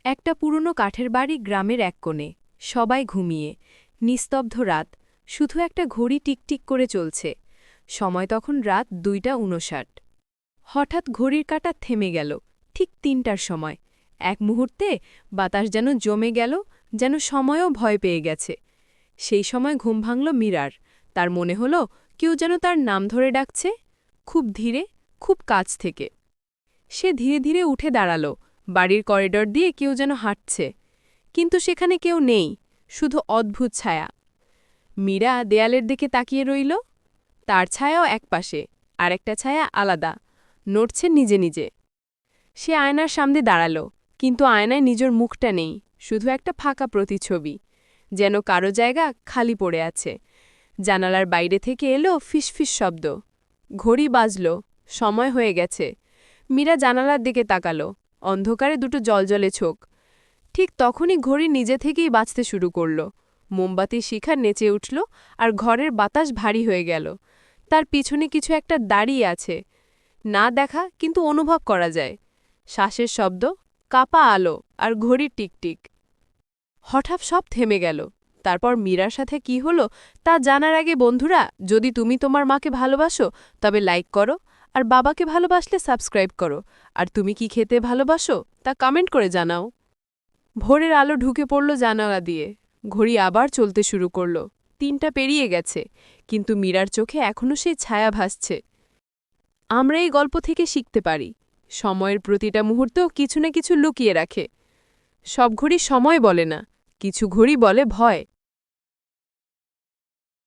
একটা পুরনো কাঠের বাড়ি গ্রামের এক কোণে, সবাই ঘুমিয়ে, নিস্তব্ধ রাত, শুধু একটা ঘড়ি টিকটিক করে চলছে। সময় তখন রাত 2:59। হঠাৎ ঘড়ির কাঁটা থেমে গেল, ঠিক 3টার সময়। এক মুহূর্তে বাতাস যেন জমে গেল, যেন সময়ও ভয় পেয়ে গেছে। সেই সময় ঘুম ভাঙল মীরার। তার মনে হলো কেউ যেন তার নাম ধরে ডাকছে, খুব ধীরে, খুব কাছ থেকে। সে ধীরে ধীরে উঠে দাঁড়াল। বাড়ির করিডর দিয়ে কেউ যেন হাঁটছে, কিন্তু সেখানে কেউ নেই, শুধু অদ্ভুত ছায়া। মীরা দেয়ালের দিকে তাকিয়ে রইল। তার ছায়াও একপাশে, আর একটা ছায়া আলাদা, নড়ছে নিজে নিজে। সে আয়নার সামনে দাঁড়াল, কিন্তু আয়নায় নিজের মুখটা নেই, শুধু একটা ফাঁকা প্রতিছবি, যেন কারো জায়গা খালি পড়ে আছে। জানালার বাইরে থেকে এলো ফিসফিস শব্দ। ঘড়ি বাজল, সময় হয়ে গেছে। মীরা জানালার দিকে তাকালো, অন্ধকারে দুটো জলজলে চোখ। ঠিক তখনই ঘড়ি নিজে থেকেই বাজতে শুরু করল। মোমবাতির শিখা নেচে উঠল, আর ঘরের বাতাস ভারী হয়ে গেল। তার পিছনে কিছু একটা দাঁড়িয়ে আছে, না দেখা কিন্তু অনুভব করা যায়। শ্বাসের শব্দ, কাপা আলো, আর ঘড়ির টিকটিক। হঠাৎ সব থেমে গেল। তারপর মীরার সাথে কি হলো তা জানার আগে বন্ধুরা, যদি তুমি তোমার মাকে ভালোবাসো তবে লাইক করো, আর বাবাকে ভালোবাসলে সাবস্ক্রাইব করো, আর তুমি কি খেতে ভালোবাসো তা কমেন্ট করে জানাও। ভোরের আলো ঢুকে পড়ল জানালা দিয়ে। ঘড়ি আবার চলতে শুরু করল। 3টা পেরিয়ে গেছে, কিন্তু মীরার চোখে এখনও সেই ছায়া ভাসছে। আমরা এই গল্প থেকে শিখতে পারি, সময়ের প্রতিটা মুহূর্তেও কিছু না কিছু লুকিয়ে রাখে। সব ঘড়ি সময় বলে না, কিছু ঘড়ি বলে ভয়।